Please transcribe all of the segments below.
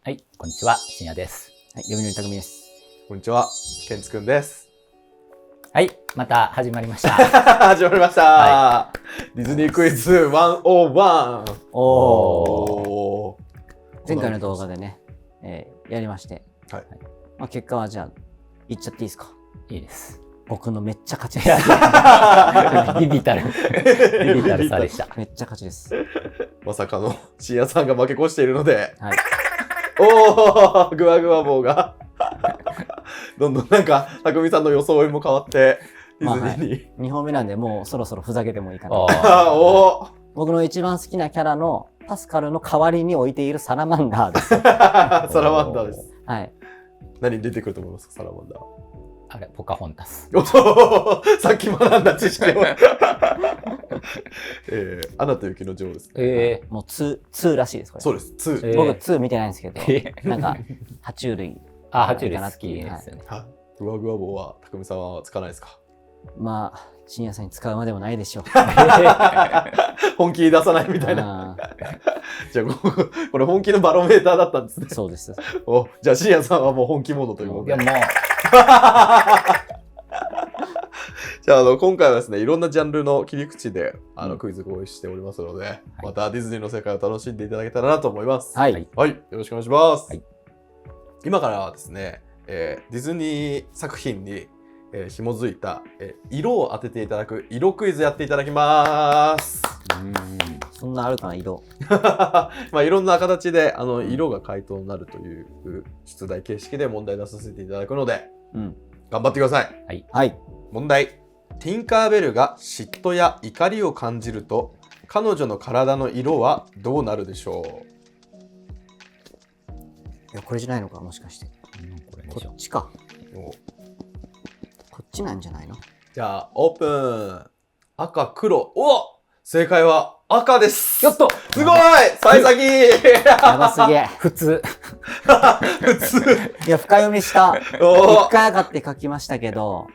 はい、こんにちは、深夜です。はい、読売たくみです。こんにちは、ケンツくんです。はい、また始まりました。始まりました、はい、ディズニークイズ101。前回の動画でね、やりまして、はい。まあ、結果はじゃあ、言っちゃっていいですか？いいです。僕のめっちゃ勝ちです。ビビたる差でした。めっちゃ勝ちです。まさかの深夜さんが負け越しているので、はい、おー、グワグワ棒がどんどんなんか匠さんの装いも変わってディズニーに、はい、2本目なんでもうそろそろふざけてもいいかな。お僕の一番好きなキャラのパスカルの代わりに置いているサラマンダーです。サラマンダーです。はい。何に出てくると思いますか、サラマンダー？あれ、ポカホンタス。さっき学んだ知識をアナと雪の女王ですね。もう2らしいです、これ。そうです、2。僕2見てないんですけど、なんか、爬虫類。爬虫類好きですよね。はい。グワグワ棒は、匠さんはつかないですか？まあ、深夜さんに使うまでもないでしょう。本気出さないみたいな。じゃあ、これ本気のバロメーターだったんですね。そうです。じゃあ、深夜さんはもう本気モードということで。いや、もう。じゃあ、今回はですね、いろんなジャンルの切り口でクイズご用意しておりますので、またディズニーの世界を楽しんでいただけたらなと思います。はい。はい。よろしくお願いします。はい、今からはですね、ディズニー作品に紐づいた、色を当てていただく色クイズやっていただきます。そんなあるかな、色。まあいろんな形で色が回答になるという出題形式で問題出させていただくので、頑張ってください。はい。はい。問題。ティンカーベルが嫉妬や怒りを感じると彼女の体の色はどうなるでしょう？いや、これじゃないのか、もしかして。こっちか。こっちなんじゃないの？じゃあ、オープン。赤、黒。正解は赤です。やっとすごい幸先やばすげえ。普通。いや、深読みした。一回赤って書きましたけど、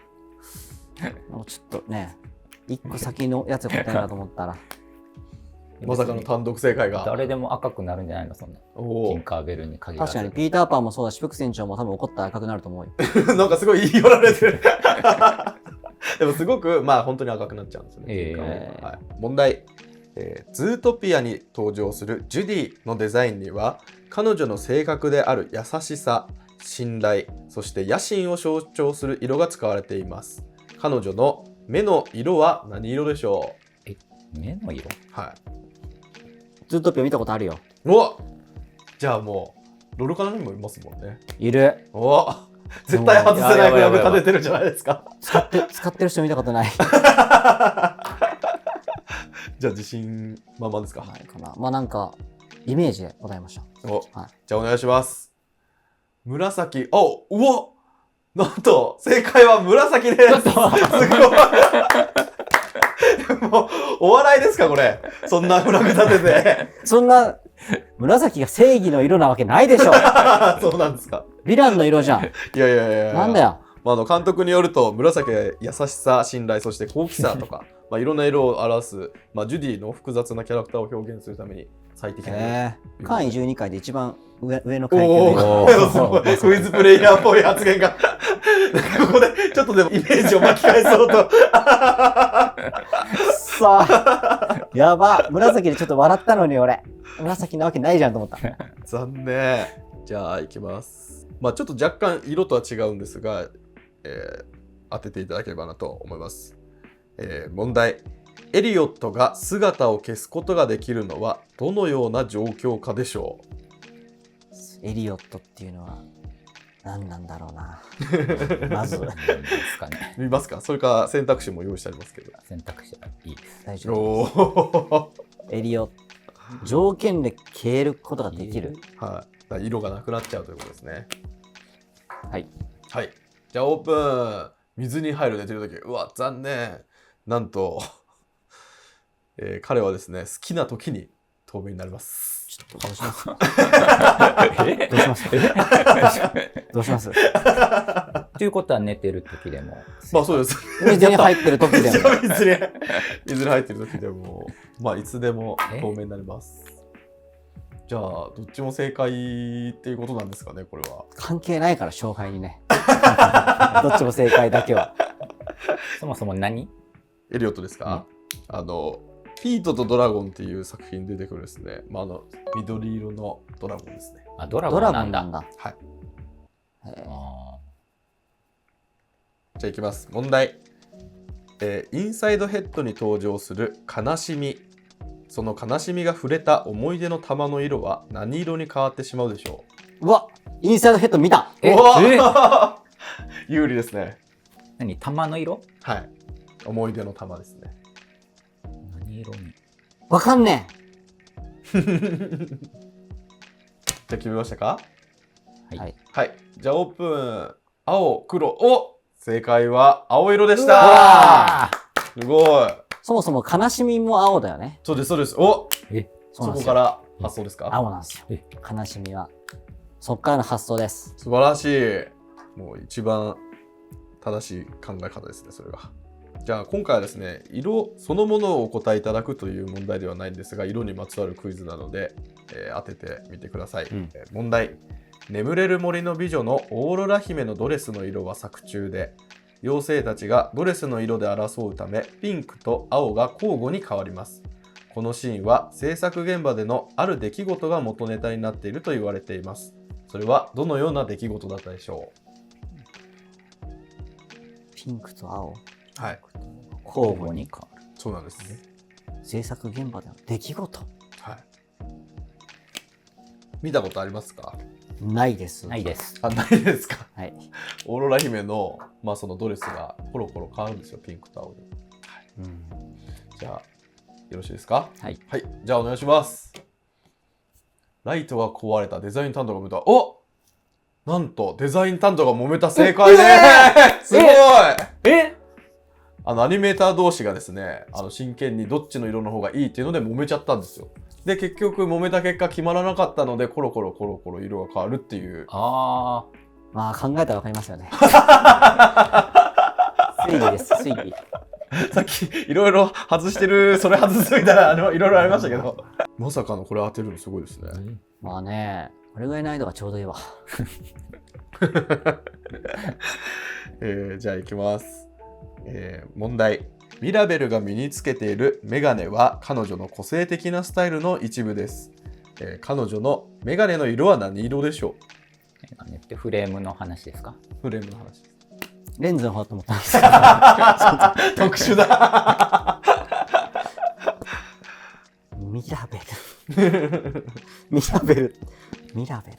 もうちょっとね、一個先のやつ答えだと思ったら。まさかの単独正解が。誰でも赤くなるんじゃないの、そんな。ティンカーベルに限らず。確かに、ピーターパンもそうだし、フク船長も多分怒ったら赤くなると思うよ。なんかすごい言い寄られてる。でもすごく、まあ本当に赤くなっちゃうんですね。はい、問題。ズートピアに登場するジュディのデザインには、彼女の性格である優しさ、信頼、そして野心を象徴する色が使われています。彼女の目の色は何色でしょう？目の色？はい。ズートピア見たことあるよ。じゃあもうロルカナにもいますもんね。いる。絶対外せないフラグ立ててるじゃないですか。使ってる人見たことない。じゃあ自信満々ですか？はいかな。まあなんかイメージで答えました。じゃあお願いします。紫。なんと正解は紫です。すごい。もうお笑いですかこれ？そんなフラグ立てて。そんな紫が正義の色なわけないでしょ。そうなんですか。ヴィランの色じゃん。いや。なんだよ。監督によると紫は優しさ、信頼、そして好奇さとかいろんな色を表す、ジュディの複雑なキャラクターを表現するために最適な。会員12回で一番上の階級でクイズプレイヤーっぽい発言がここでちょっとでもイメージを巻き返そうとさあやば、紫でちょっと笑ったのに俺紫なわけないじゃんと思った。残念。じゃあいきます。ちょっと若干色とは違うんですが、当てていただければなと思います。問題。エリオットが姿を消すことができるのはどのような状況下でしょう？エリオットっていうのは何なんだろうな。まず見ますか？それか選択肢も用意してありますけど。選択肢はいいです。大丈夫です。エリオット条件で消えることができる。はい。色がなくなっちゃうということですね。はい。はい。じゃあオープン。水に入る寝てるとき。残念。なんと、彼はですね、好きな時に透明になります。ちょっとどうしますどうしますということは寝てる時でも。そうです。水に入ってる時でも。水に入ってる時でも、いつでも透明になります。じじゃあどっちも正解っていうことなんですかね、これは。関係ないから、勝敗にね。どっちも正解だけは。そもそも何？エリオットですか？ピートとドラゴンっていう作品に出てくるですね、緑色のドラゴンですね。あ、ドラゴドラゴンなんだ。ンなんだ。はい。あじゃあいきます。問題。インサイドヘッドに登場する悲しみ。その悲しみが触れた思い出の玉の色は何色に変わってしまうでしょうわ、インサイドヘッド見た。えう？おー有利ですね。何？玉の色？はい。思い出の玉ですね。何色に？わかんねじゃあ決めましたか？え。はい。はい。じゃあオープン。青、黒。お、正解は青色でしうた。わすごい。そもそも悲しみも青だよね。そうです、そうです。お、そうなんですよ。そこから発想ですか？青なんですよ。え悲しみは。そっからの発想です。素晴らしい。もう一番正しい考え方ですね、それが。じゃあ今回はですね、色そのものをお答えいただくという問題ではないんですが、色にまつわるクイズなので、当ててみてください。うん問題。眠れる森の美女のオーロラ姫のドレスの色は作中で、妖精たちがドレスの色で争うため、ピンクと青が交互に変わります。このシーンは制作現場でのある出来事が元ネタになっていると言われています。それはどのような出来事だったでしょピンクと青。う？はい、交互に。そうなんです。制作現場での出来事。はい。見たことありますか？ないです。ないです。あ、ないですか？はい。オーロラ姫の、そのドレスがコロコロ変わるんですよ、ピンクと青に。うんじゃあ、よろしいですか？はい。はい、じゃあお願いします。ライトが壊れた、デザイン担当が揉めた。お、なんとデザイン担当が揉めた、正解ですごい。え？アニメーター同士がですね、真剣にどっちの色の方がいいっていうので揉めちゃったんですよ。で、結局揉めた結果決まらなかったので、コロコロ色が変わるっていう。あまあ考えたらわかりますよね。推理です、推理。さっきいろいろ外してる、それ外すみたいないろいろありましたけど。まさかのこれ当てるのすごいですね。まあね、これぐらい難易度がちょうどいいわ。じゃあいきます。問題。ミラベルが身につけているメガネは彼女の個性的なスタイルの一部です。彼女のメガネの色は何色でしょメガネってフレームの話ですか？う？フレームの話です。レンズの方だと思ったんですけど。特殊だ。ミラベル。ミラベル。ミラベル。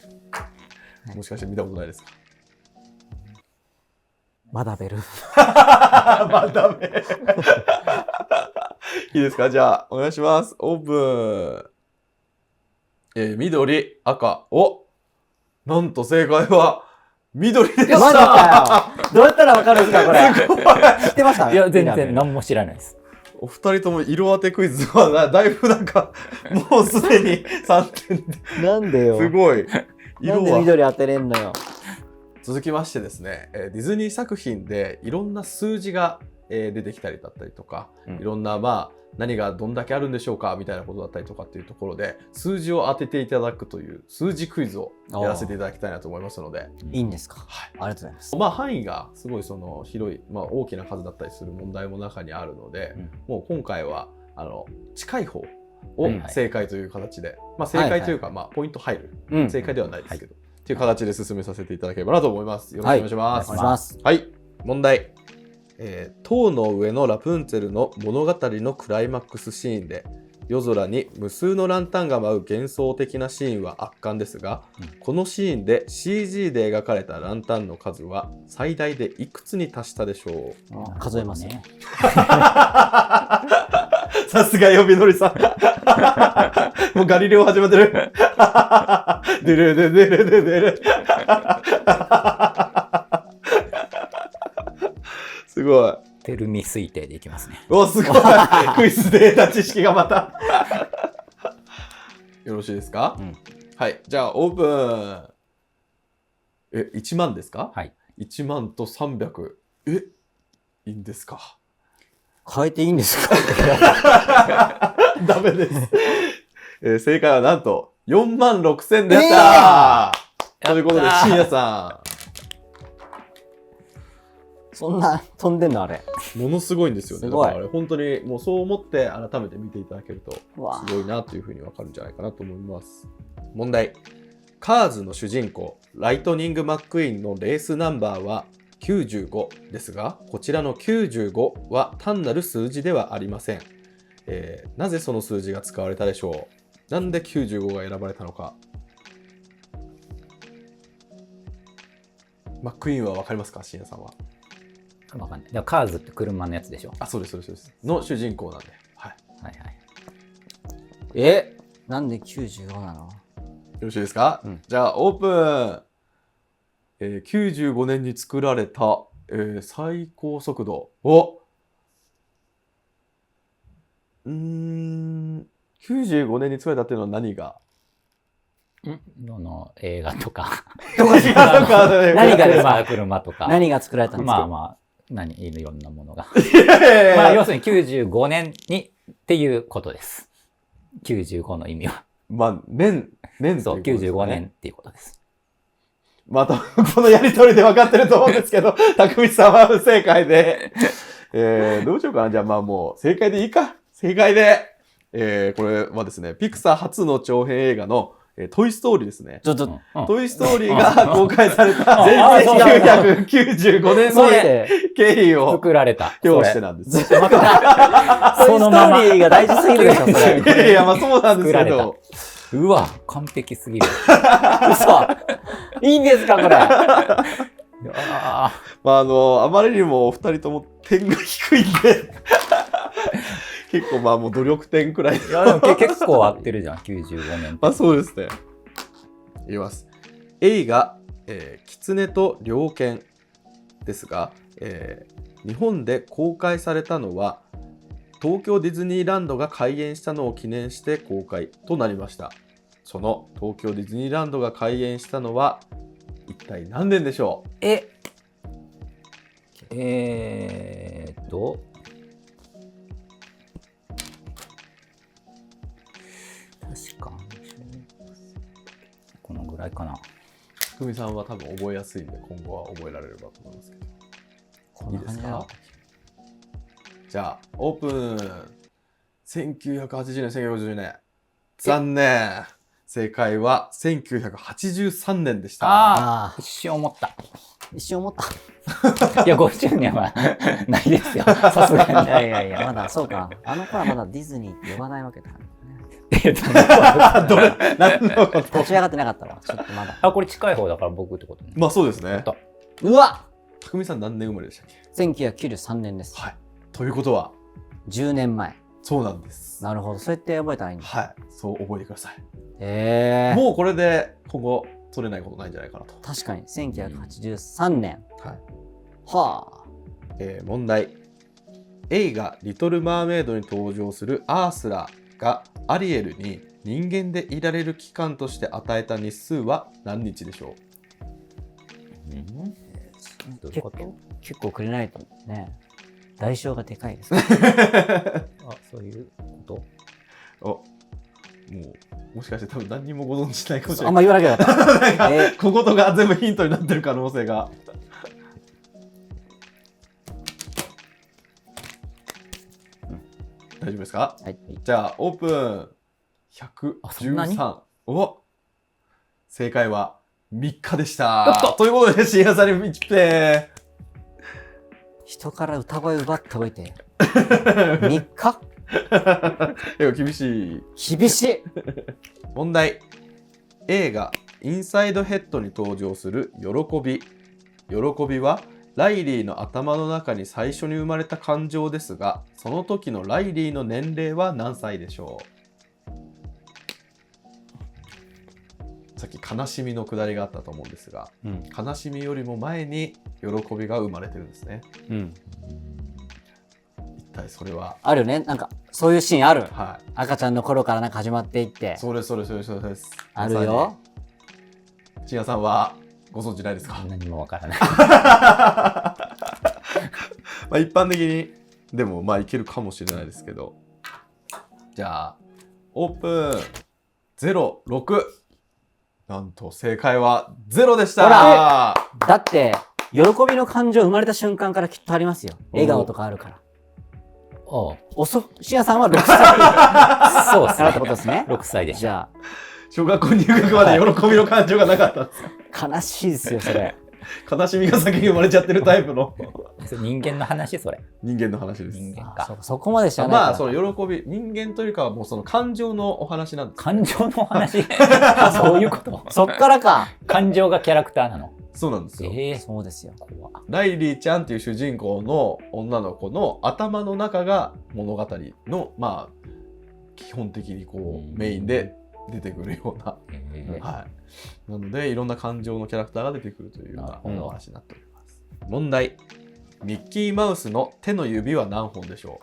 もしかして見たことないですか？マダベル。まだめ。いいですか？じゃあお願いします。オープン。緑、赤。お、なんと正解は緑でした。マジかよ。どうやったらわかるんですかこれ。知ってました？いや、全ミラベル然何も知らないです。お二人とも色当てクイズはだいぶなんかもうすでに3点でなんでよ。すごい。なんで緑当てれんのよ。続きましてですね、ディズニー作品でいろんな数字が出てきたりだったりとか、いろんな何がどんだけあるんでしょうかみたいなことだったりとかっていうところで数字を当てていただくという数字クイズをやらせていただきたいなと思いますので、いいんですか？はい、ありがとうございます。範囲がすごいその広い、大きな数だったりする問題も中にあるので、もう今回は近い方を正解という形で、正解というか、ポイント入る、正解ではないですけど、という形で進めさせていただければなと思います。よろしくお願いします。お願いします。はい、問題。塔の上のラプンツェルの物語のクライマックスシーンで夜空に無数のランタンが舞う幻想的なシーンは圧巻ですが、このシーンで CG で描かれたランタンの数は最大でいくつに達したでしょう？数えますね。さすが呼びのりさん。もうガリレオ始まってる。デレデデレデデレ。すごい。テルミ推定でいきますね。お、すごい。クイズデータ知識がまた。よろしいですか？はい。じゃあ、オープン。1万ですか？はい。1万と300。いいんですか？変えていいんですか？ダメです。正解はなんと46,000でしたー、ということで、深夜さそんな飛んでんのあれ。ん、ものすごいんですよね。すごいだからあれ、本当にもうそう思って改めて見ていただけると、うわすごいなというふうにわかるんじゃないかなと思います。問題。カーズの主人公、ライトニング・マックイーンのレースナンバーは95ですが、こちらの95は単なる数字ではありません。なぜその数字が使われたでしょう。なんで95が選ばれたのか。マックイーンは分かりますか、深夜さんは。わかんない。でもカーズって車のやつでしょ。あ、そうです、そうです、そうです。の主人公なんで。はい。はいはい。なんで95なの？よろしいですか、うん、じゃあ、オープン。95年に作られた、最高速度を、95年に作られたっていうのは何がどの映画とか。何がですか？車とか。何が作られたんですか？まあまあ、いろんなものが。いやいやいやまあ、要するに95年にっていうことです。95の意味は。まあ、年そう、っていうことですね95年っていうことです。また、このやりとりで分かってると思うんですけど、匠さんは不正解で。どうしようかな。じゃあまあもう、正解でいいか。正解で。これはですね、ピクサー初の長編映画の、トイストーリーですね。ちょっと、トイストーリーが公開された1995年のそうで経緯を作られた。表してなんです。トイ・ストーリーが大事すぎるでしょ、それ。いやいや、まあそうなんですけど。うわ、完璧すぎる。嘘。いいんですか、これ。あまああまりにもお二人とも点が低いんで、結構まあもう努力点くらい。いや、でも結構合ってるじゃん、95年。まあそうですね。言います。映画、狐と猟犬ですが、日本で公開されたのは、東京ディズニーランドが開園したのを記念して公開となりました。その東京ディズニーランドが開園したのは一体何年でしょう？確かこのぐらいかな。ふみさんは多分覚えやすいんで、今後は覚えられればと思いますけど。こんな感じだよ。じゃあ、オープン。1980年、1950年。残念。正解は1983年でした。ああ、一瞬思った。一瞬思った。いや、50年はないですよ。さすがに。いやいやいや、まだそうか。あの子はまだディズニーって呼ばないわけだからね。どれ何のこと立ち上がってなかったわ。ちょっとまだ。あ、これ近い方だから僕ってことね。まあそうですね。うわ匠さん何年生まれでしたっけ？ 1993年です。はい。ということは、 10年前。そうなんです。なるほど。そうやって覚えたらいいんだ。はい。そう覚えてください。もうもうこれで今後取れないことないんじゃないかなと。確かに、1983年。はい。はあ。問題。映画リトル・マーメイドに登場するアースラがアリエルに人間でいられる期間として与えた日数は何日でしょどういうこと？結構くれないとね。代償がでかいです。あ、そういうこと？もしかして多分何にもご存知ないかもしれない。あんま言わなきゃよかった。なんか小言が全部ヒントになってる可能性が。大丈夫ですか？はい。じゃあオープン。そんなに113。正解は3日でした。ということで、深夜さんに1点。人から歌声奪っておいて。3日でも厳しい。厳しい。問題。映画インサイドヘッドに登場する喜び。喜びはライリーの頭の中に最初に生まれた感情ですが、その時のライリーの年齢は何歳でしょう？さっき悲しみのくだりがあったと思うんですが、悲しみよりも前に喜びが生まれてるんですね。一体それは？あるよね。なんか、そういうシーンある。はい。赤ちゃんの頃からなんか始まっていって。そうです、そうです、そうです。あるよ。深夜さんはご存知ないですか？何もわからない。まあ一般的にでもまあいけるかもしれないですけど、じゃあオープン。06。なんと正解は0でしほた。だって、喜びの感情生まれた瞬間からきっとありますよ。笑顔とかあるから。おうしやさんは6歳そうですね。からってことですね。 6歳でした。じゃ小学校入学まで喜びの感情がなかったんですよ。あ、悲しいですよ、それ。悲しみが先に生まれちゃってるタイプのそれ人間の話、それ。人間の話です。人間か。あそこまで知らないから。まあ、その喜び、人間というかはもうその感情のお話なんです。感情の話そういうことそっからか。感情がキャラクターなの。そうなんですよ。そうですよ。怖っライリーちゃんっていう主人公の女の子の頭の中が物語の、まあ、基本的にこう、メインで出てくるような。はい。なので、いろんな感情のキャラクターが出てくるというようなお話になっております。問題。ミッキーマウスの手の指は何本でしょ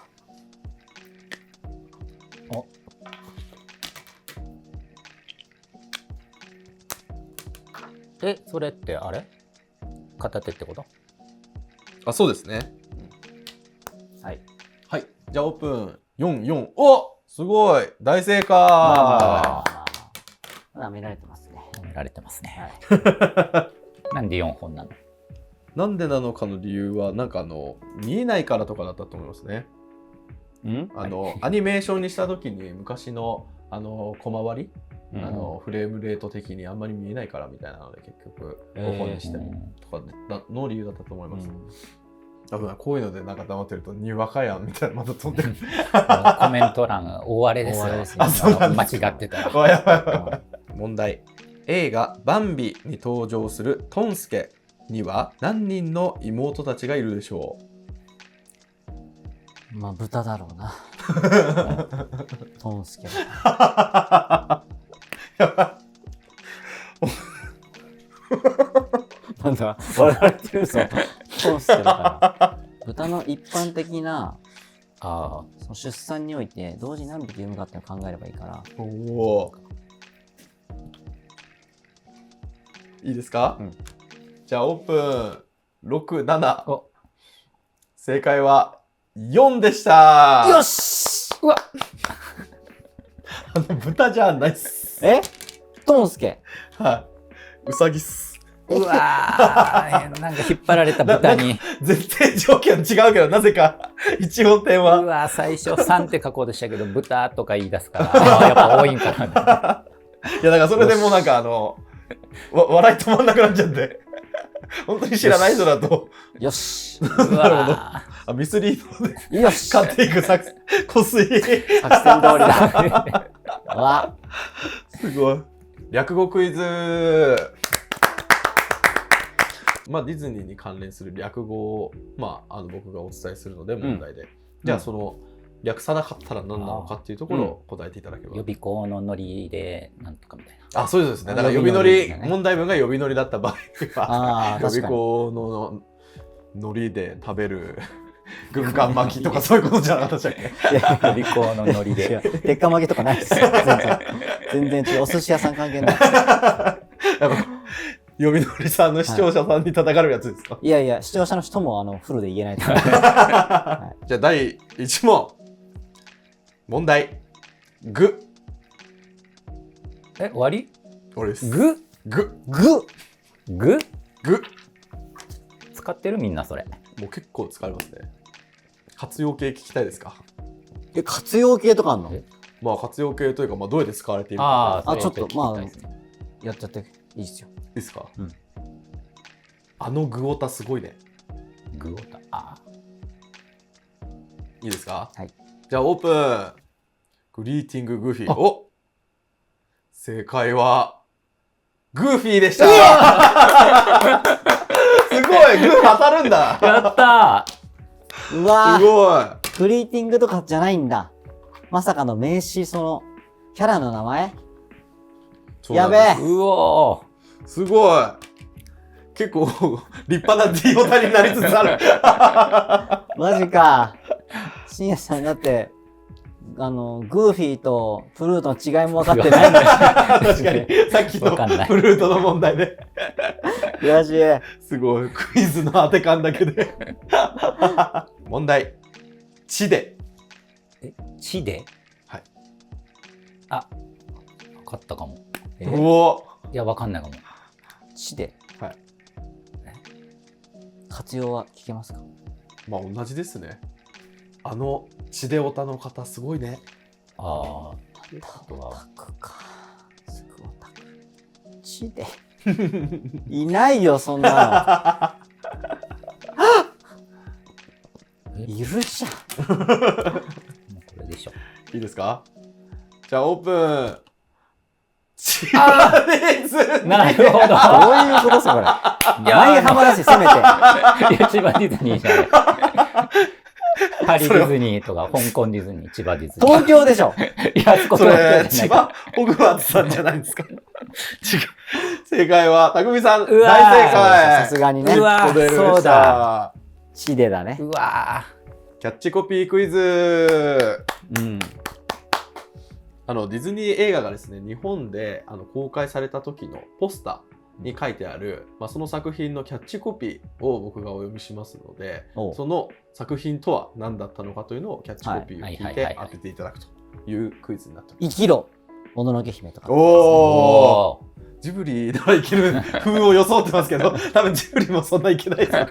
それってあれ片手ってこと？う？あ、そうですね。はい。はい。じゃあオープン。44。お、すごい大正解、まあ見られてますね。見られてますね。はい。なんで4本なの？なんでなのかの理由は、なんか見えないからとかだったと思いますね。アニメーションにした時に昔の、小回り、フレームレート的にあんまり見えないからみたいなので、結局、5本にしてとかの理由だったと思います。多分こういうのでなんか黙ってると、にわかやんみたいな、また飛んでる。コメント欄大荒れですよ。大荒れですねあ、そうなん間です違ってたら。やばいやばい。問題。映画バンビに登場するトンスケには何人の妹たちがいるでしょまあ、豚だろうな。トンスケう？やばなんだ、笑われてるぞ。トンスケだから。豚の一般的な、その出産において、同時に何匹産むかっていうのを考えればいいから。い。おお。いいですか？じゃあオープン。6、7。正解は4でした。よしうわ豚じゃないっす。トンスケ。はい。うさぎっす。うわーなんか引っ張られた豚に。絶対条件違うけど、なぜか一応点うは。わ最初3って書こうとしたけど、豚とか言い出すから、やっぱ多いんかな。いや、だからそれでもうなんか笑い止まんなくなっちゃって。本当に知らない人だと。よし。うわミスリードでよし。勝っていくこすい。作戦通りだ。わ。すごい。略語クイズ。まあ、ディズニーに関連する略語を、まあ、僕がお伝えするので問題で。じゃあ、その、略さなかったら何なのかっていうところを答えていただければ。予備校のノリで、なんとかみたいな。あ、そうですね。だから予備ノリ、問題文が予備ノリだった場合は、予備校のノリで食べる軍艦巻きとかそういうことじゃなかったでしたっけ？予備校のノリで。鉄火巻きとかないですよ。全然違う。お寿司屋さん関係ない。予備ノリさんの視聴者さんに叩かれるやつですか？いやいや、視聴者の人もフルで言えないと。じゃあ第1問。問題。具。終わり？俺です。具？具。具。具？具。使ってるみんなそれ。もう結構使われますね。活用形聞きたいですか？活用形とかあんの？まあ活用形というか、まあどうやって使われているか。ちょっとまあやっちゃっていいですよ。いいですか？具オタすごいね。具オタ。いいですか？はい。じゃあオープン。グリーティンググーフィー。お、正解はグーフィーでした。すごい、グー当たるんだ。やったー。うわー。すごい。グリーティングとかじゃないんだ。まさかの名詞、キャラの名前？やべえ。うおー。すごい。結構立派な D オタになりつつある。マジか。深夜さんだって、グーフィーとプルートの違いも分かってないんだよ。確かに、さっきのプルートの問題で。悔しい。すごい、クイズの当て感だけで。問題。地で。地で？はい。わかったかも。おお。いや、わかんないかも。地で。はい。活用は聞けますか？まあ同じですね。地でオタの方すごいね。ああ。オタクか。すぐオタク。地で。いないよ、そんなの。いるじゃん。もうこれでしょ。いいですか？じゃあオープン。千葉ディズニー。なるほど。どういうことですか、これ。舞浜だし、せめて。いや、千葉ディズニーじゃない。パリディズニーとか、香港ディズニー、千葉ディズニー。東京でしょ。いや、そこそ東京じゃないれ、千葉ホグワーツさんじゃないですか。違う。正解は、たくみさん、うわー大正解。さすがにねう。わモデルでしたそうだ。地でだね。うわキャッチコピークイズ。うん。ディズニー映画がですね、日本で公開された時のポスターに書いてある、その作品のキャッチコピーを僕がお読みしますので、おうその作品とは何だったのかというのをキャッチコピーを聞いて当てていただくというクイズになっております。生きろ。もののけ姫とか。ー。おーおジブリならいける風を装ってますけど、多分ジブリもそんないけないですよ。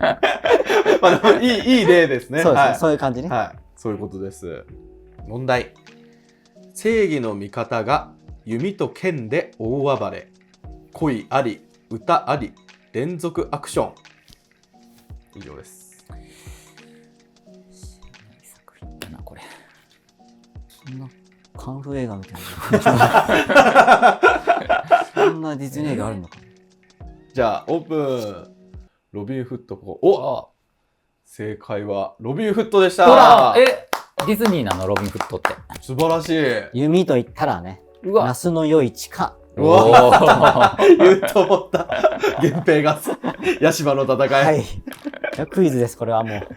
まあでもいい例ですね。そうですね。はいそういう感じね。はい、そういうことです。問題。正義の味方が弓と剣で大暴れ。恋あり、歌あり、連続アクション。以上です。作品だな、これ。そんなカンフー映画みたいな。そんなディズニー映画あるのかな。じゃあ、オープン。ロビンフットお、あ正解はロビンフットでした。ほら、ディズニーなの、ロビンフットって。素晴らしい。弓と言ったらね、うわ。那須の良い地下。うわ言うと思った。源平合戦。屋島の戦い。はい。いやクイズです、これはもう。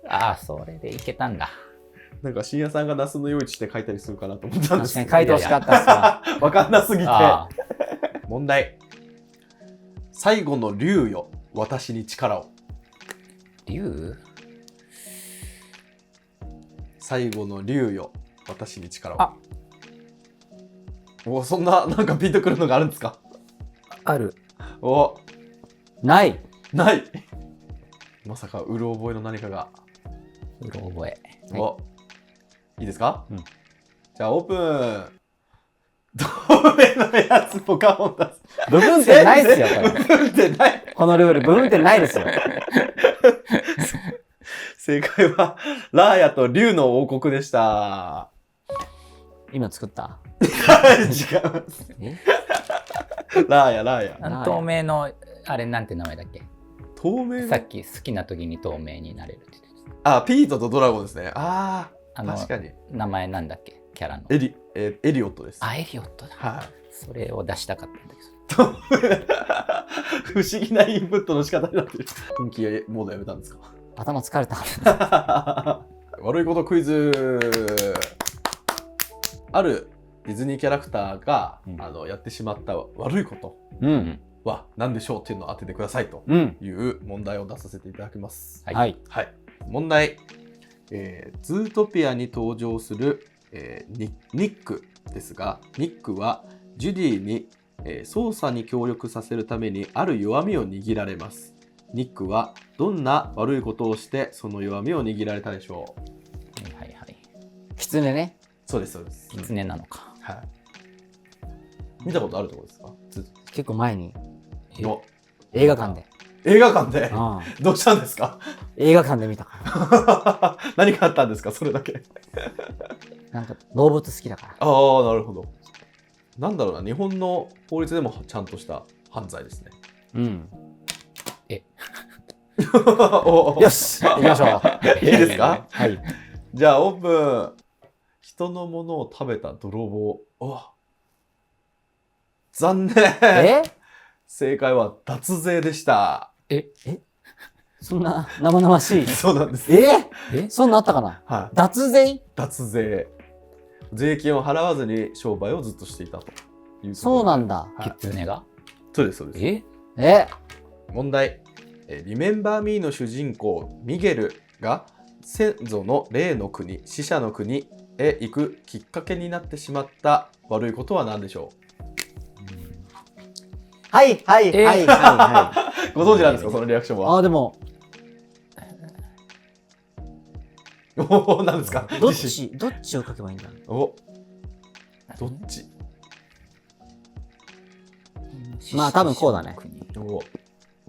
ああ、それでいけたんだ。なんか深夜さんが那須の夜市って書いたりするかなと思ったんです確かに書いてほしかったっすわ。わかんなすぎて。あ問題。最後の竜よ、私に力を。竜最後の竜よ、私に力を。あお、そんな、なんかピンとくるのがあるんですか？ある。お、ない。ない。まさか、うる覚えの何かが。うろ覚え。お、いいですか？うん。じゃあ、オープン。透明のやつポカモン出す。部分点ないっすよ、これ。部分点ない。このルール、部分点ないですよ。正解は、ラーヤと竜の王国でした。今作った違います。えラーヤ、ラーヤ。透明の、あれなんて名前だっけ？透明のさっき好きな時に透明になれるって言ってた。あ、ピートとドラゴンですね。ああ、確かに。名前なんだっけ？キャラの。エリオットです。あ、エリオットだ。はい。それを出したかったんだけど。不思議なインプットの仕方になってる。本気モードやめたんですか？頭疲れた。悪いことクイズ。あるディズニーキャラクターが、やってしまった悪いことうん。は何でしょうっていうのを当ててくださいとうん。いう問題を出させていただきます。はいはい。はい。問題。ズートピアに登場する、ニックですが、ニックはジュディに、操作に協力させるためにある弱みを握られます。ニックはどんな悪いことをしてその弱みを握られたでしょう？はいはいはい。狐ね。そうです、そうです。狐なのか。はい。見たことあるところですか？結構前にの映画館で。映画館でああどうしたんですか？映画館で見たか何があったんですか？それだけ。ら。なんか動物好きだから。ああ、なるほど。なんだろうな、日本の法律でもちゃんとした犯罪ですね。うん。およし行きましょう。いいですか？はい。じゃあオープン。人のものを食べた泥棒。お、残念。正解は脱税でした。そんな生々しい。そうなんです。そんなあったかな？はい。脱税？脱税。税金を払わずに商売をずっとしていたという。そうなんだ。はい狐が？そうです、そうです。問題。リメンバーミーの主人公ミゲルが先祖の霊の国、死者の国へ行くきっかけになってしまった悪いことは何でしょはいはいはいはいはう？ご存知なんですか、そのリアクションい。は。でも、おお、何ですか？どっ自信。ちを書けばいいんだお、どっち？まあ多分こうだね。お、ちょっと待って。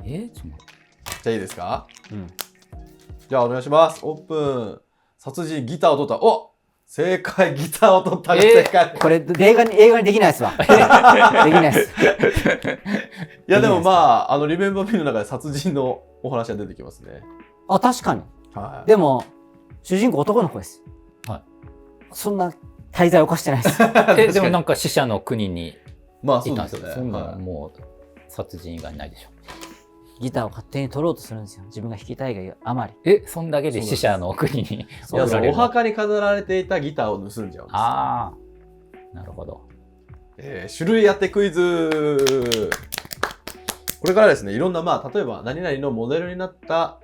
じゃあいいですか？うん。じゃあお願いします。オープン。殺人、ギターを取った。お、正解、ギターを取ったが正解。これ、映画にできないっすわ。できないっす。いやでもまあ、リメンバー・ミーの中で殺人のお話が出てきますね。あ、確かに。はい。でも、主人公男の子です。はい。そんな大罪を犯してないです。でもなんか死者の国にまあそいうたんでよね。ですすよ。そんなはいのもう殺人以外ないでしょ。ギターを勝手に取ろうとするんですよ。自分が弾きたいがあまり。そんだけで死者の国にいや、そ送られるの。のお墓に飾られていたギターを盗んじゃうんですよ。ああ、なるほど。種類当てクイズ。これからですね、いろんな、まあ、例えば何々のモデルになった、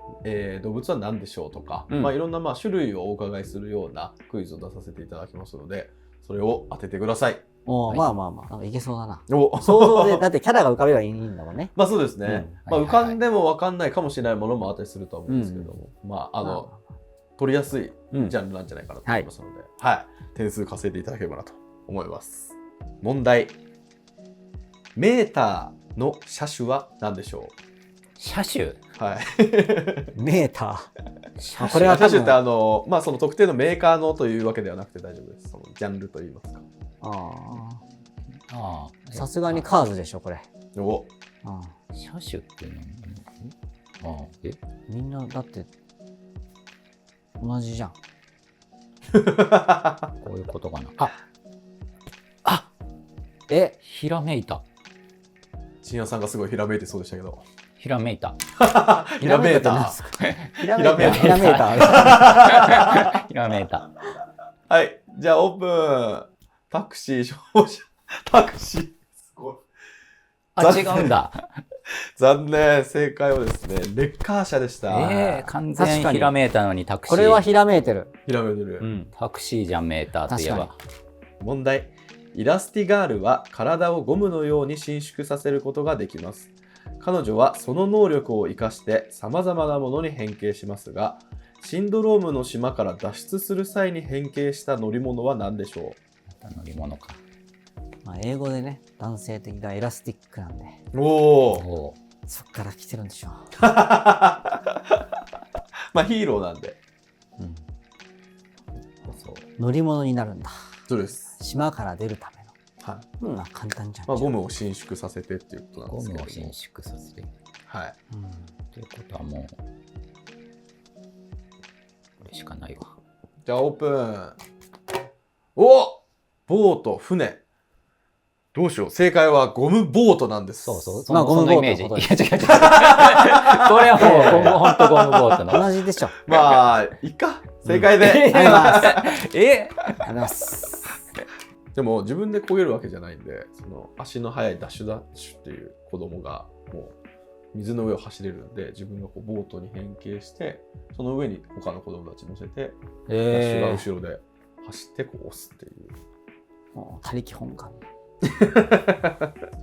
動物は何でしょうとか、うんまあ、いろんな、まあ、種類をお伺いするようなクイズを出させていただきますので、それを当ててください。はいまあまあまあ、なんかいけそうだな。お想像で、だってキャラが浮かべばいいんだもんね。まあそうですね。うんまあ、はいはいはい浮かんでも分かんないかもしれないものもあったりするとは思うんですけども、まあ、取りやすいうんジャンルなんじゃないかなと思いますので、はい。点数稼いでいただければなと思います。問題。メーターの車種は何でしょ車種う？はい。メータ車これは車種ってまあその特定のメーカーのというわけではなくて大丈夫です。そのジャンルといいますか。ー。あああ。さすがにカーズでしょ、これ。お、ああ車種っていうのはみんな、だって、同じじゃん。こういうことかな。ひらめいた。深夜さんがすごいひらめいてそうでしたけど。ひらめいた。ひらめいた。ひらめいた。ひひらめいた。ひらめいた。はい。じゃあオープン。タクシー、消防車。タクシー。すごい。あ、違うんだ。残念。正解はですね、レッカー車でした。完確かに全ひらめいたのにタクシー。これはひらめいてる。ひらめいてる。ん。タクシーじゃん、メーターといえば。問題。イラスティガールは体をゴムのように伸縮させることができます。彼女はその能力を生かして様々なものに変形しますが、シンドロームの島から脱出する際に変形した乗り物は何でしょ乗り物か。まあ、英語でね、男性的がエラスティックなんで、う？おお。おそっから来てるんでしょう。まあヒーローなんで。うん。そう乗り物になるんだ。そうです。島から出るための。はい。うん、まあ簡単じゃん。まあゴムを伸縮させてっていうことなんゴですけども。ムを伸縮させて。はい。うん。ということはもう、これしかないわ。じゃあオープン。お、ボート、船。どうしよう。正解はゴムボートなんです。そうそう。まあそのゴムボートイメージ。いのことや、違う違う。これはもう、ほんとゴムボートの。同じでしょ。まあ、いっか。正解で。ありがとうございます。えありがとうございます。でも自分で漕げるわけじゃないんで、その足の速いダッシュっていう子供がもう水の上を走れるんで、自分がこうボートに変形して、その上に他の子供たち乗せて、ダッシュが後ろで走ってこう押すっていう。もう他力本願。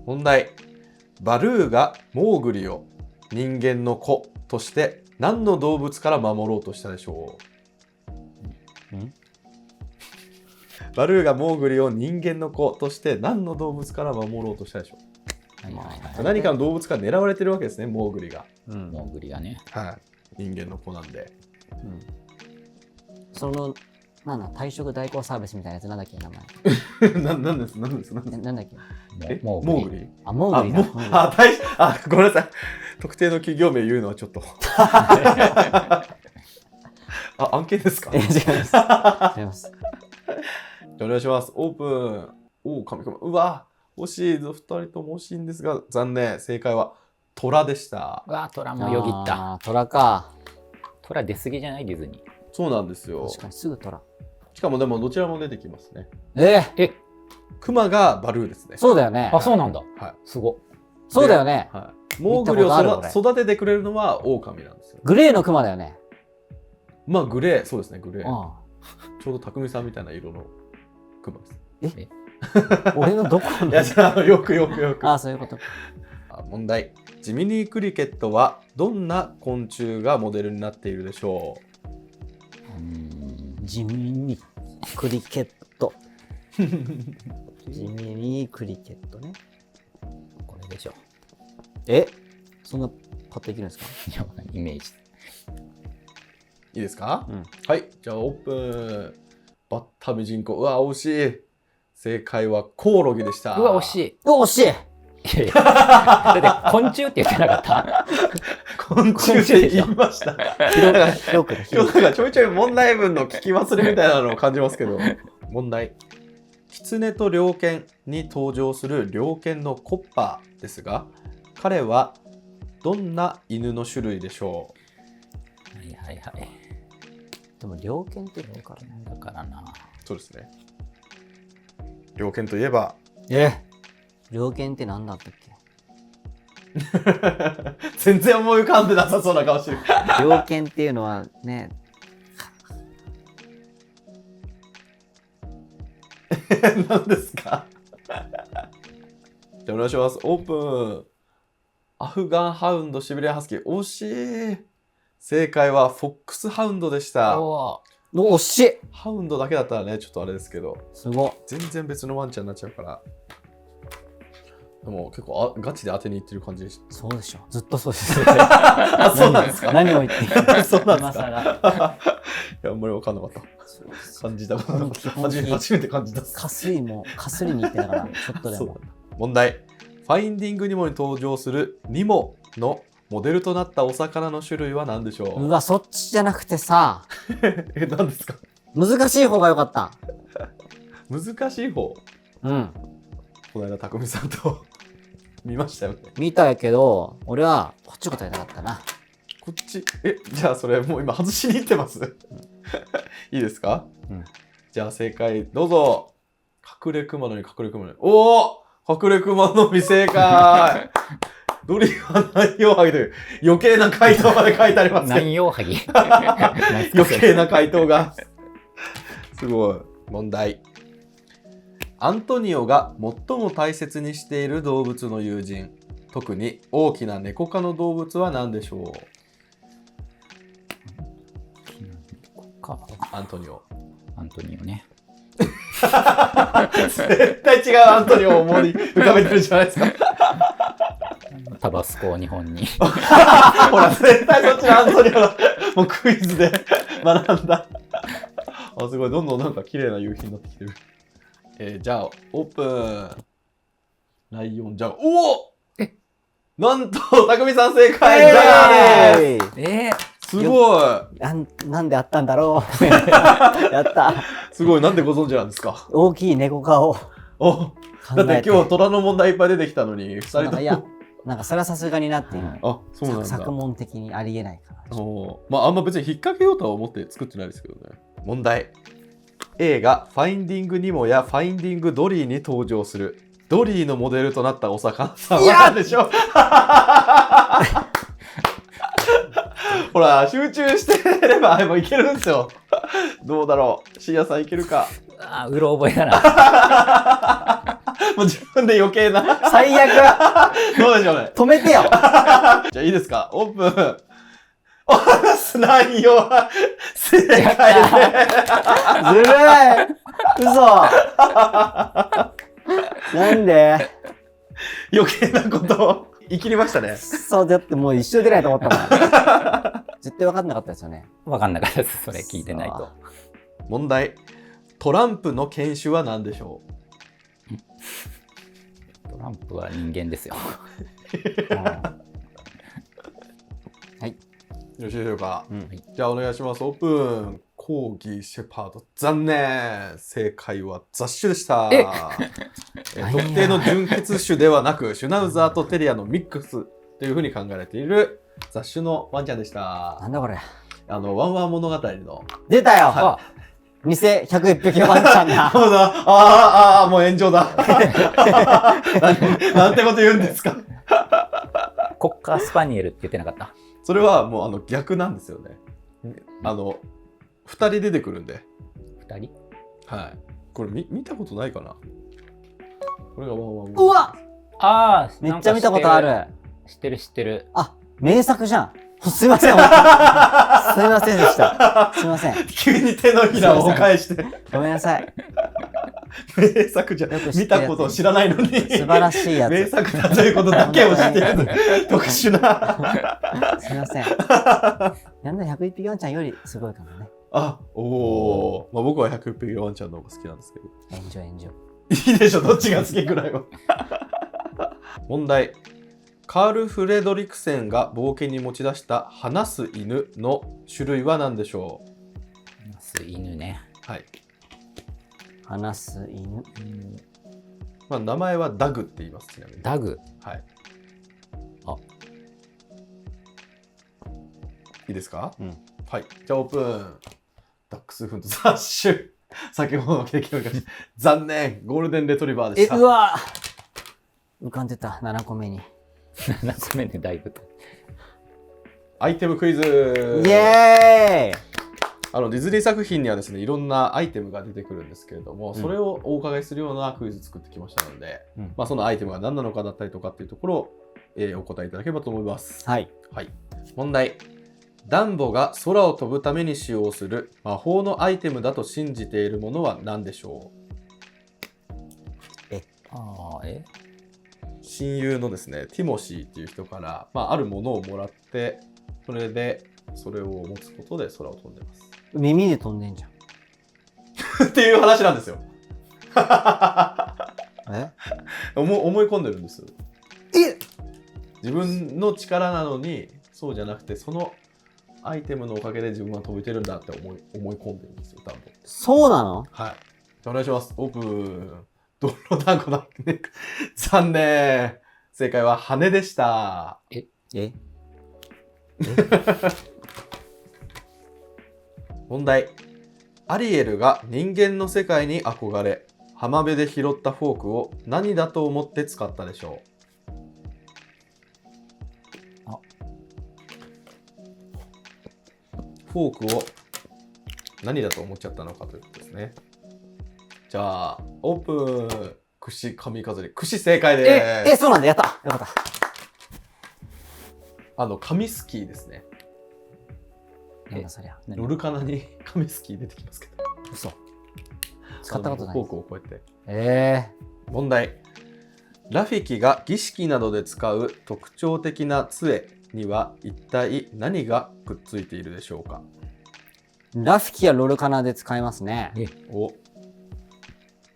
問題。バルーがモーグリを人間の子として何の動物から守ろうとしたでしょう？バルーがモーグリを人間の子として何の動物から守ろうとしたでしょはいはいはう？何かの動物から狙われてるわけですね、モーグリが。うんい。モーグリがね。はい。人間の子なんで。その、なんだ、退職代行サービスみたいなやつなんだっけ、名前。なんですなんだっけ。モモーグリ。ーグリあ、モーグリだ。ごめんなさい。特定の企業名言うのはちょっと。案件ですか？違います。違います。お願いします。オープン。おお、神々。うわ、惜しいぞ。2人とも惜しいんですが、残念。正解は虎でした。うわ、トラもよぎった。あー、虎か。トラ出過ぎじゃないディズニー。そうなんですよ。確かにすぐ虎。しかもでもどちらも出てきますね。え、熊がバルーですね。そうだよね。あ、そうなんだ。はい。すご。そうだよね。はい。モーグリを見たことある育ててくれるのは狼なんですよ。グレーの熊だよね。まあグレー、そうですね、グレー。うん。ちょうど匠さんみたいな色のクマです。俺のどこのいや、じゃあ、よく。あ、そういうこと。問題。ジミニークリケットはどんな昆虫がモデルになっているでしょ地味にクリケット。地味にクリケットね。これでしょ。そんなパッとできるんですか？いや、イメージ。いいですか？うん。はい。じゃあ、オープン。バッタミジンコ。うわ、惜しい。正解はコオロギでした。うわ、惜しい。惜しい。いやいや。だって昆虫って言ってなかった昆虫って言いました。よく今日なんかちょいちょい問題文の聞き忘れみたいなのを感じますけど。問題。狐と猟犬に登場する猟犬のコッパーですが、彼はどんな犬の種類でしょはいはいはい。でも猟犬って言うからね。だからな。う？そうですね。猟犬といえば、猟犬って何だったっけ？全然思い浮かんでなさそうな顔してる。猟犬っていうのはね、何ですか？じゃあお願いします。オープン。アフガンハウンド、シベリアンハスキー。惜しい。正解はフォックスハウンドでした。お惜しい。ハウンドだけだったらね、ちょっとあれですけど、すごい。全然別のワンちゃんになっちゃうから。でも結構ガチで当てにいってる感じでした。そうでしょ。ずっとそうです。あ、そうなんですか？何を言っているそうなんですか？今更。いや、あんまり分かんなかった。感じた。初めて感じた。かすりも、かすりに行ってたから、ちょっとでも。問題。ファインディングニモに登場するニモのモデルとなったお魚の種類は何でしょう？うわ、そっちじゃなくてさ、何ですか？難しい方が良かった。難しい方。うん。この間、匠さんと見ましたよね。見たけど、俺はこっち答えたかったな。こっち、じゃあそれもう今外しに行ってます。いいですか？うん。じゃあ正解どうぞ。隠れ熊のに隠れ熊のに。おお、隠れ熊の実正解。ドリは南洋ハギという余計な回答まで書いてありますね。南洋ハギ。余計な回答が。すごい。問題。アントニオが最も大切にしている動物の友人。特に大きな猫科の動物は何でしょう？アントニオ。アントニオね。絶対違うアントニオを思い浮かべてるじゃないですか。タバスコを日本に。ほら、絶対そっちのアントニオだ。もうクイズで学んだ。あ、すごい。どんどんなんか綺麗な夕日になってきてる。じゃあ、オープン。ライオン、じゃあ、おおなんと、匠さん正解、ジャガーです。すごい。なんであったんだろう。やった。すごい。なんでご存知なんですか？大きい猫科をお、考だってえて。今日虎の問題いっぱい出てきたのに、二人とも。いや、なんかそれはさすがになっていう。あ、そうなんだ。作問的にありえないから。まあ、あんま別に引っ掛けようとは思って作ってないですけどね。問題。映画、ファインディングニモやファインディングドリーに登場する。ドリーのモデルとなったお魚さんは何でしょう？ほら、集中してればもういけるんですよ。どうだろう。シーヤさんいけるか。うろ覚えだな。もう自分で余計な。最悪。どうでしょうね。止めてよ。じゃあいいですか？オープン。内容は正解で。ずるい。嘘。なんで？余計なことを言い切りましたね。そう、だってもう一生出ないと思ったもん。絶対分かんなかったですよね。わかんなかったです。それ聞いてないと。問題。トランプの犬種は何でしょトランプは人間ですよ。はい。よろしいでしょうか？うんじゃあお願いします。オープン。コーギー、シェパード。残念。正解は雑種でした。特定の純血種ではなく、シュナウザーとテリアのミックスというふうに考えられている雑種のワンちゃんでした。なんだこれ。ワンワン物語の。出たよ、は偽101匹ワンちゃんだ。そうだ。もう炎上だ。なんてこと言うんですか。コッカースパニエルって言ってなかった？それはもう逆なんですよね。2人出てくるんで。2人。はい。これ見たことないかな。これがワンワン。うわああ、めっちゃ見たことある。知ってる知ってる。あ、名作じゃん。すいません。すいませんでした。すいません。急に手のひらを返して。ごめんなさい。名作じゃん。よく知ってるやつ見たことを知らないのに。素晴らしいやつ。名作だということだけを知ってる。特殊な。すいません。やんな101匹ワンちゃんよりすごいかもね。あ、おお。まあ僕は100匹ワンちゃんの方が好きなんですけど。炎上炎上。いいでしょ、どっちが好きくらいは。問題。カール・フレドリクセンが冒険に持ち出した話す犬の種類は何でしょ犬ね。う？はい。話す犬。まあ名前はダグって言います、ちなみに。ダグ。はい。あ、いいですか？うん。はい。じゃあオープン。ダックスフントザッシュ。先ほどの経験を生かし、残念。ゴールデンレトリバーでした。うわ浮かんでた、7個目に。 7個目でだいぶと。アイテムクイズ。イエーイ。ディズニー作品にはですね、いろんなアイテムが出てくるんですけれども、うんそれをお伺いするようなクイズ作ってきましたので、うんまあそのアイテムが何なのかだったりとかっていうところを、お答えいただければと思います。はい。はい。問題。ダンボが空を飛ぶために使用する魔法のアイテムだと信じているものは何でしょああ、親友のですね、ティモシーっていう人から、あるものをもらって、それを持つことで空を飛んでます。耳で飛んでんじゃん。っていう話なんですよ。え思い込んでるんです。え自分の力なのにそうじゃなくて、そのアイテムのおかげで自分は飛べてるんだって思い込んでるんですよ、ダンボ。そうなの？はい。じゃあお願いします。オープン。ドロダンコだね。残念。正解は羽でした。え問題。アリエルが人間の世界に憧れ、浜辺で拾ったフォークを何だと思って使ったでしょう？あ、フォークを何だと思っちゃったのかということですね。じゃあ、オープン。串髪飾り。串正解です。そうなんだ。やった。よかった。紙スキーですね。なんだそりゃ。ロルカナに紙スキー出てきますけど。嘘。使ったことないフォークをこうやって。問題。ラフィキが儀式などで使う特徴的な杖には一体何がくっついているでしょうか？ラフィキはロルカナで使いますね。お、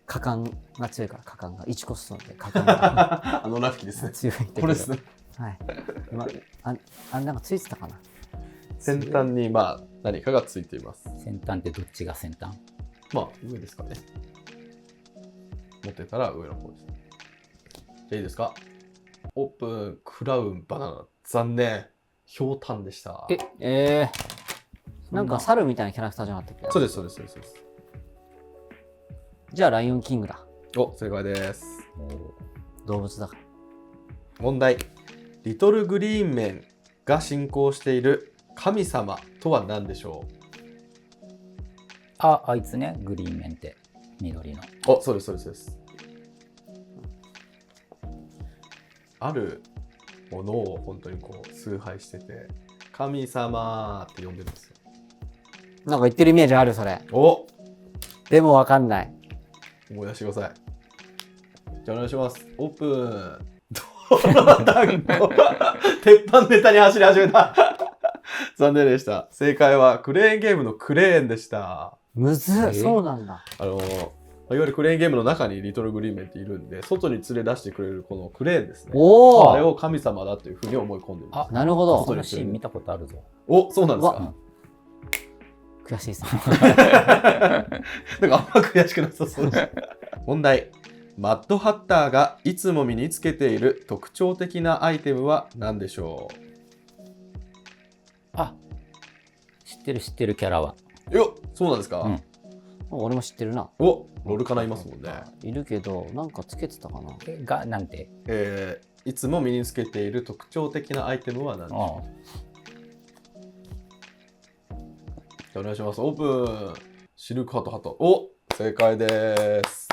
果敢が強いから、果敢が1コストで果敢がラフィキですね。強いんだけど。これですね。はい。なんかついてたかな。先端に何かがついています。先端ってどっちが先端？上ですかね。持ってたら上の方です。じゃあいいですか？オープン。クラウン、バナナ。残念。ひょうたんでした。なんか猿みたいなキャラクターじゃなかったっけ？そうです。じゃあライオンキングだ。お、正解です。動物だから。問題。リトルグリーンメンが信仰している神様とは何でしょあいつね、グリーンメンって緑の。う？そうです。あるものを本当に崇拝してて、神様って呼んでるんですよ。なんか言ってるイメージある、それ。お、でもわかんない。思い出してください。じゃあお願いします。オープン。ドロダンコ。鉄板ネタに走り始めた。残念でした。正解はクレーンゲームのクレーンでした。むずっ、そうなんだ。いわゆるクレーンゲームの中にリトルグリーンメンっているんで、外に連れ出してくれるこのクレーンですね。あれを神様だというふうに思い込んでいます。なるほど。そのシーン見たことあるぞ。お、そうなんですか。悔しいですね。なんかあんま悔しくなさそうです。問題。マッドハッターがいつも身につけている特徴的なアイテムは何でしょう？知ってるキャラは。よっ、そうなんですか？うん、俺も知ってるな。お、ロルカナいますもんね。いるけど、なんかつけてたかな。なんて？いつも身につけている特徴的なアイテムは何でしょう？じゃあお願いします。オープン。シルクハットハット。お、正解です。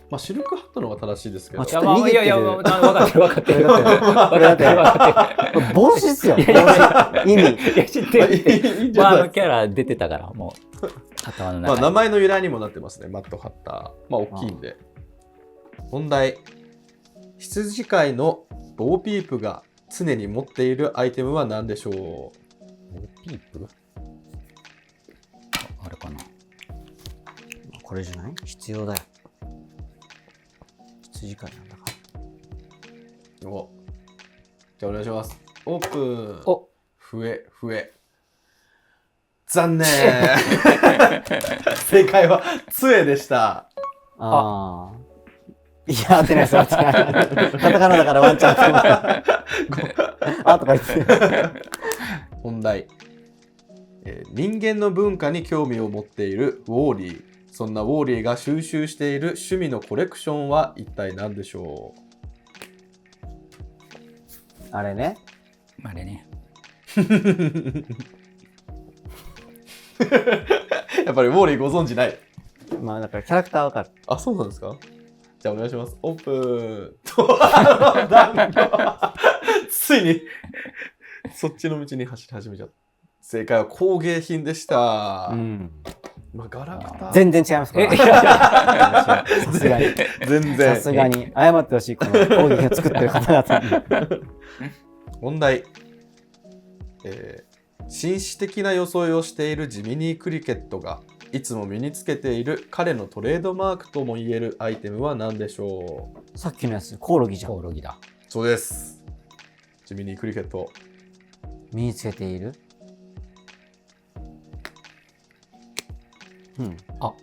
まあシルクハットの方が正しいですけど。ちょっと逃げてるいやいや、分かってる分かってる。これだって分かってる。帽子っすよ。帽子。意味。いや、知ってる。いいんじゃないですか。キャラ出てたから、もう、頭のまあ中に。名前の由来にもなってますね。マットハッター。まあ大きいんで。問題。羊飼いのボーピープが常に持っているアイテムは何でしょピープあれかな。これじゃない？必要だよ。羊飼いなんだかう？お。じゃあお願いします。オープン。お、笛。残念正解は杖でした。ら。ああ。いや、合ってないです、合ってない。カタカナだからワンチャンあとか言って。本題、人間の文化に興味を持っているウォーリー。そんなウォーリーが収集している趣味のコレクションは一体何でしょあれね。あれね。うやっぱりウォーリーご存知ない？まあだからキャラクターわかる。あ、そうなんですか？じゃあお願いします。オープンついにそっちの道に走り始めちゃった。正解は工芸品でした。まあ、ガラクター全然違いますから。さすがに。全然さすがに。謝ってほしい、この攻撃を作ってる方々に。問題、紳士的な装いをしているジミニー・クリケットがいつも身につけている彼のトレードマークともいえるアイテムは何でしょう？さっきのやつ、コオロギじゃん。コオロギだ。そうです。ジミニー・クリケット。身につけている。あ、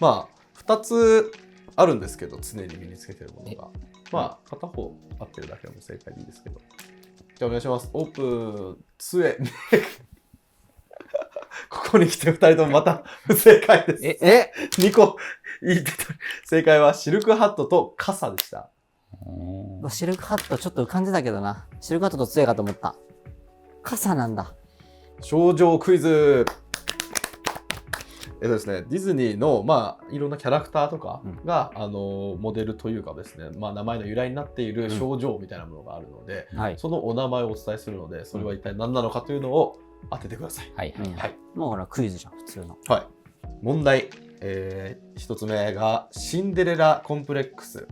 まあ2つあるんですけど、常に身につけてるものが。まあ片方合ってるだけでも正解でいいですけど。じゃあお願いします。オープン。杖。ここに来て2人ともまた不正解です。2個言ってた。正解はシルクハットと傘でした。シルクハットちょっと浮かんでたけどな。シルクハットと強いかと思った。傘なんだ。症状クイズ。ですね、ディズニーの、まあ、いろんなキャラクターとかが、モデルというかですね、まあ、名前の由来になっている症状みたいなものがあるので、そのお名前をお伝えするので、それは一体何なのかというのを当ててください。はいはいはい。もうほらクイズじゃん、普通の。はい。問題。一つ目がシンデレラコンプレックス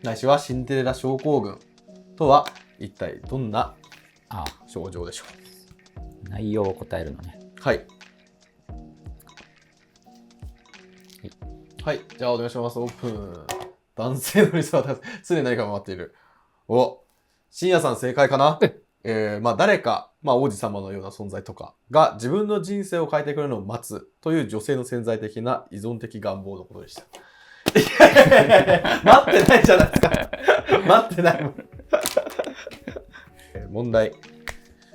ないしはシンデレラ症候群とは一体どんな症状でしょう？内容を答えるのね。はい。はい、じゃあお願いします。オープン。男性のリスナーは常に何かが待っている。お、深夜さん正解かな？まあ誰か、まあ王子様のような存在とかが自分の人生を変えてくれるのを待つという女性の潜在的な依存的願望のことでした。待ってないじゃないですか。待ってないもん。問題。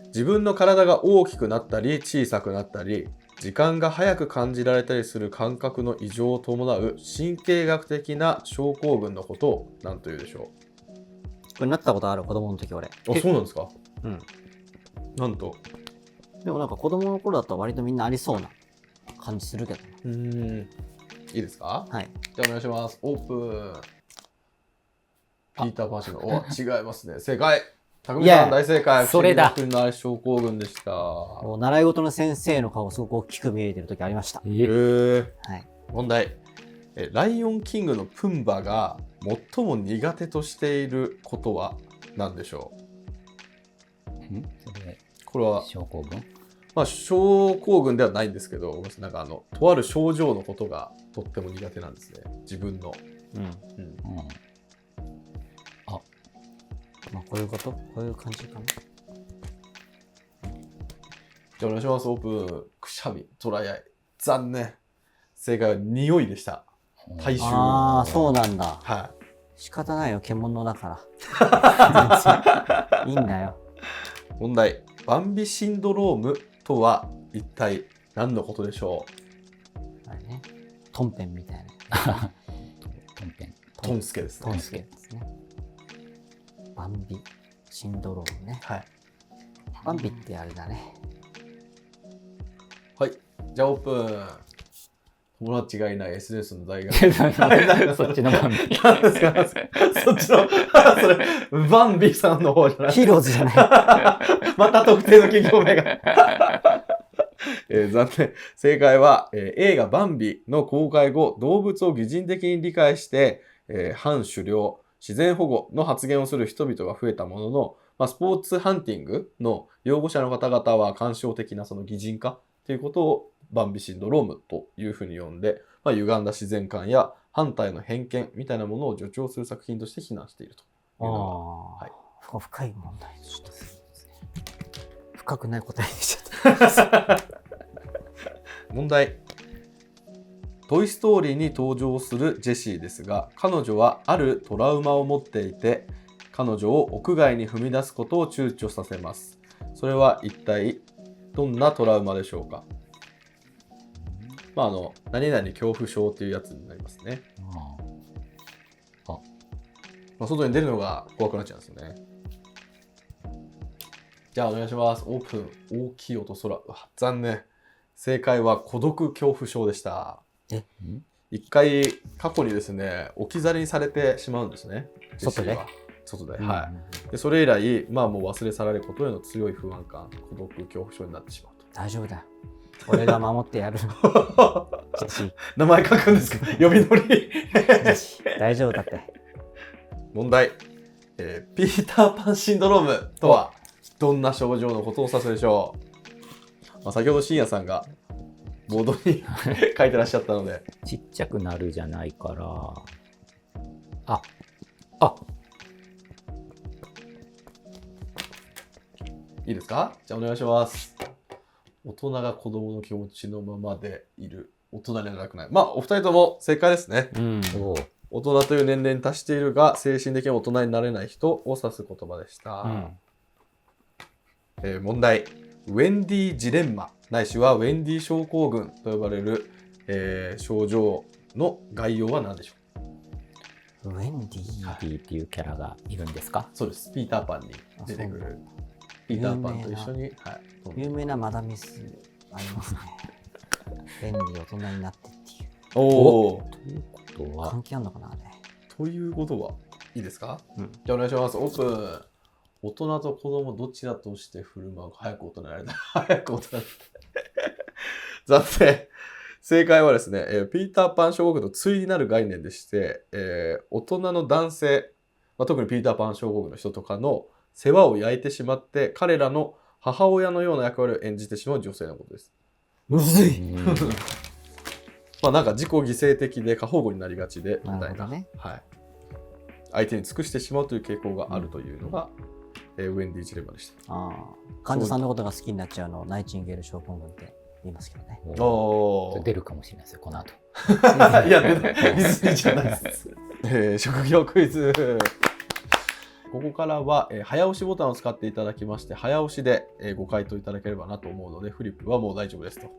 自分の体が大きくなったり小さくなったり、時間が早く感じられたりする感覚の異常を伴う神経学的な症候群のことを何というでしょう？これなったことある、子供の時俺。あ、そうなんですか？うん。なんと。でもなんか子供の頃だと割とみんなありそうな感じするけどな。いいですか？はい。じゃあお願いします。オープン。ピーター・パンシーの。お、違いますね。正解。たくみさん大正解。それだ。不思議な国の症候群でした。習い事の先生の顔すごく大きく見えてる時ありました。へえ。はい。問題。ライオンキングのプンバが最も苦手としていることは何でしょう？これは症候群？まあ症候群ではないんですけど、なんかとある症状のことがとっても苦手なんですね。自分の。まあこういうこと？こういう感じかな。じゃあお願いします。オープン。くしゃみ、トライアイ。残念。正解は匂いでした。体臭。ああ、そうなんだ。はい。仕方ないよ、獣だから。いいんだよ。問題。バンビシンドロームとは一体何のことでしょう？あれね。トンペンみたいな。トンペン。トンスケですね。トンスケですね。バンビシンドロームね。はい。バンビってあれだね。はい。じゃあオープン。友達がいない SNS の大学。そっちの番組。何ですかそっちの、それ、バンビさんの方じゃない。ヒーローズじゃない。また特定の企業名が。残念。正解は、映画バンビの公開後、動物を擬人的に理解して、反狩猟、自然保護の発言をする人々が増えたものの、スポーツハンティングの擁護者の方々は感傷的なその擬人化ということをバンビシンドロームというふうに呼んで、歪んだ自然観や反対の偏見みたいなものを助長する作品として非難しているというのが、はい、深い問題でした。深くない答えにしちゃった。問題。トイ・ストーリーに登場するジェシーですが、彼女はあるトラウマを持っていて、彼女を屋外に踏み出すことを躊躇させます。それは一体どんなトラウマでしょうか。何々恐怖症というやつになりますね。外に出るのが怖くなっちゃうんですよね。じゃあお願いします。オープン。大きい音空。残念。正解は孤独恐怖症でした。一回過去にですね、置き去りにされてしまうんですね。外で。はい。でそれ以来、もう忘れ去られることへの強い不安感、孤独恐怖症になってしまうと。大丈夫だよ。俺が守ってやる。名前書くんですか呼び乗り。大丈夫だって。問題。ピーターパンシンドロームとはどんな症状のことを指すでしょう。先ほど深夜さんがボードに書いてらっしゃったので。ちっちゃくなるじゃないから。いいですか？じゃあお願いします。大人が子供の気持ちのままでいる。大人になりたくない。お二人とも正解ですね。大人という年齢に達しているが、精神的に大人になれない人を指す言葉でした。問題。ウェンディジレンマ、ないしはウェンディ症候群と呼ばれる、症状の概要は何でしょウェンディっていうキャラがいるんですか？そうです。ピーターパンに出てくる。ピーターパンと一緒に。有名なマダミスありますね。便利大人になってっていう。おお。ということは関係あるのかなあれ。ということはいいですか？じゃあお願いします。オープン。大人と子供どちらとして振る舞うか。早く大人になりたい。早く大人になりたい。残念。正解はですね、ピーターパン症候群と対になる概念でして、大人の男性、特にピーターパン症候群の人とかの世話を焼いてしまって、彼らの母親のような役割を演じてしまう女性のことです。むずい。なんか自己犠牲的で過保護になりがちでみたいな。なるほどね。はい。相手に尽くしてしまうという傾向があるというのが、ウェンディ・ジレンマでした。患者さんのことが好きになっちゃうのをナイチンゲール症候群って言いますけどね。出るかもしれないですよ、この後。いや、ディズニーじゃないです。職業クイズ。ここからは、早押しボタンを使っていただきまして、早押しで、ご回答いただければなと思うので、フリップはもう大丈夫ですと。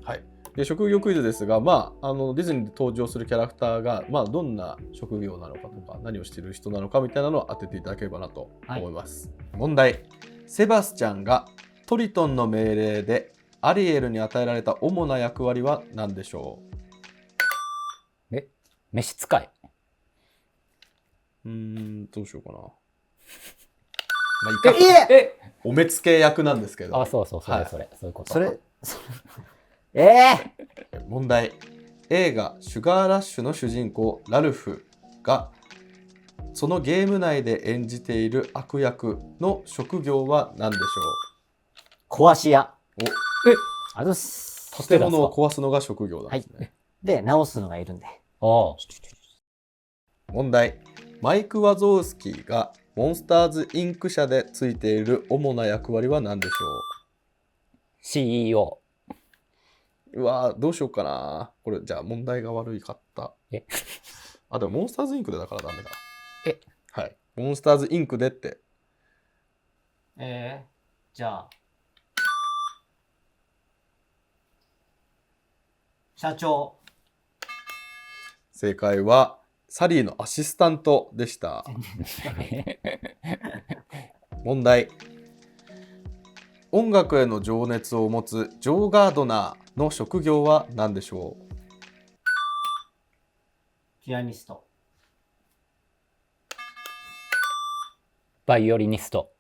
はい。で、職業クイズですが、ディズニーで登場するキャラクターが、どんな職業なのかとか、何をしている人なのかみたいなのを当てていただければなと思います。問題。セバスチャンがトリトンの命令でアリエルに与えられた主な役割は何でしょう？召使い。どうしようかな。お目付け役なんですけど。そう、そういうこと。問題。映画シュガーラッシュの主人公ラルフがそのゲーム内で演じている悪役の職業は何でしょ壊し屋。う？建物を壊すのが職業なんですね。で、直すのがいるんで。問題。マイク・ワゾウスキーがモンスターズ・インク社でついている主な役割は何でしょう？ CEO。うわー、どうしようかな。これ、じゃあ問題が悪かった。でもモンスターズ・インクでだからダメだ。はい。モンスターズ・インクでって。じゃあ。社長。正解は、サリーのアシスタントでした。問題。音楽への情熱を持つジョー・ガードナーの職業は何でしょう？ピアニスト。バイオリニスト。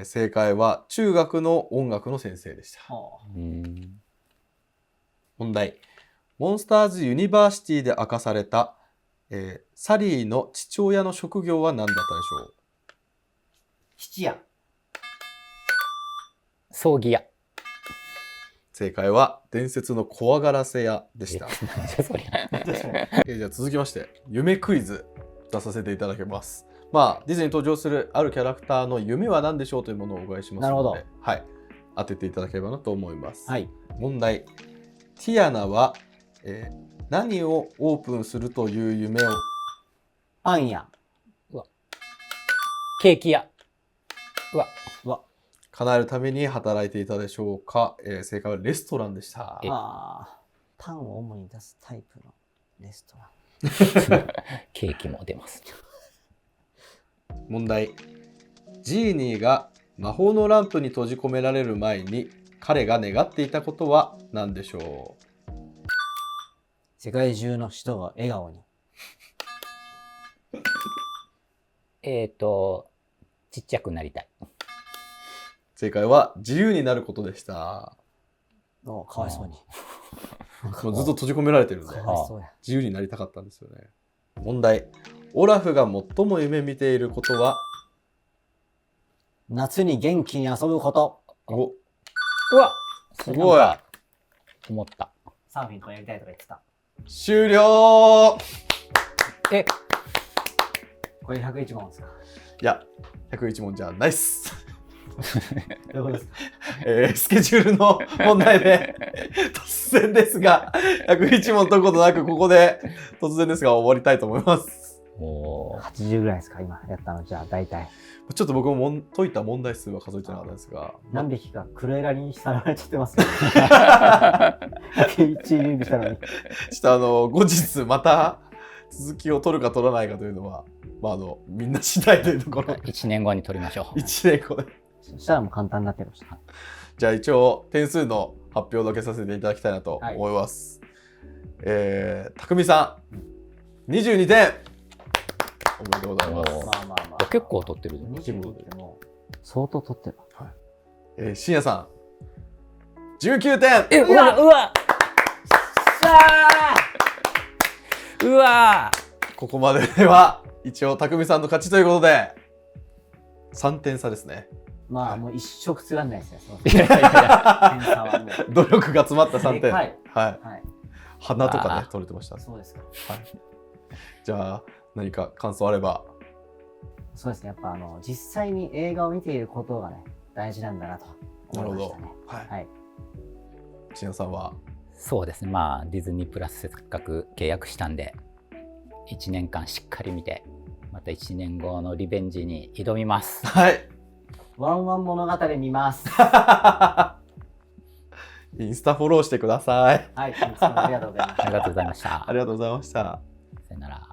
正解は中学の音楽の先生でした。問題。モンスターズユニバーシティで明かされた、サリーの父親の職業は何だったでしょう？質屋。葬儀屋。正解は伝説の怖がらせ屋でした。なんじゃそりゃ。じゃあ続きまして夢クイズ出させていただきます。まあディズニーに登場するあるキャラクターの夢は何でしょうというものをお伺いしますので、はい、当てていただければなと思います。はい。問題。ティアナは、何をオープンするという夢を？パン屋。ケーキ屋。うわ。叶えるために働いていたでしょうか？正解はレストランでした。パンを主に出すタイプのレストラン。ケーキも出ます。問題。ジーニーが魔法のランプに閉じ込められる前に彼が願っていたことは何でしょう？世界中の人が笑顔に。ちっちゃくなりたい。正解は自由になることでした。かわいそうに。もうずっと閉じ込められてるんで、かわいそうや。自由になりたかったんですよね。問題。オラフが最も夢見ていることは？夏に元気に遊ぶこと。お、うわ、すごい。思った。サーフィンとかやりたいとか言ってた。終了。これ101問ですか？いや、101問じゃないっす。どういうことですか？スケジュールの問題で突然ですが101問解くことなくここで突然ですが終わりたいと思います。80ぐらいですか今やったの？じゃあ大体ちょっと僕も解いた問題数は数えてなかったんですが、何匹かクロエラにさらわれちゃってますけど101指したのに。ちょっと後日また続きを取るか取らないかというのは、みんな次第というところ。1年後に取りましょう。1年後で。そしたらもう簡単になってました。じゃあ一応点数の発表だけさせていただきたいなと思います。たくみさん22点おめでとうございます。結構取ってる。22ってもう相当取ってる。しんやさん19点。うわここまでは一応たくみさんの勝ちということで3点差ですね。もう一生つらんないですね。努力が詰まった3点。はい。鼻とかね取れてました。そうですか。じゃあ何か感想あれば。そうですね。やっぱ実際に映画を見ていることがね大事なんだなと思いましたね。はい。しんやさんは？そうですね。ディズニープラスせっかく契約したんで1年間しっかり見てまた1年後のリベンジに挑みます。はい。ワンワン物語見ます。インスタフォローしてください。はい、いつもありがとうございました。ありがとうございました。ありがとうございました。さよなら。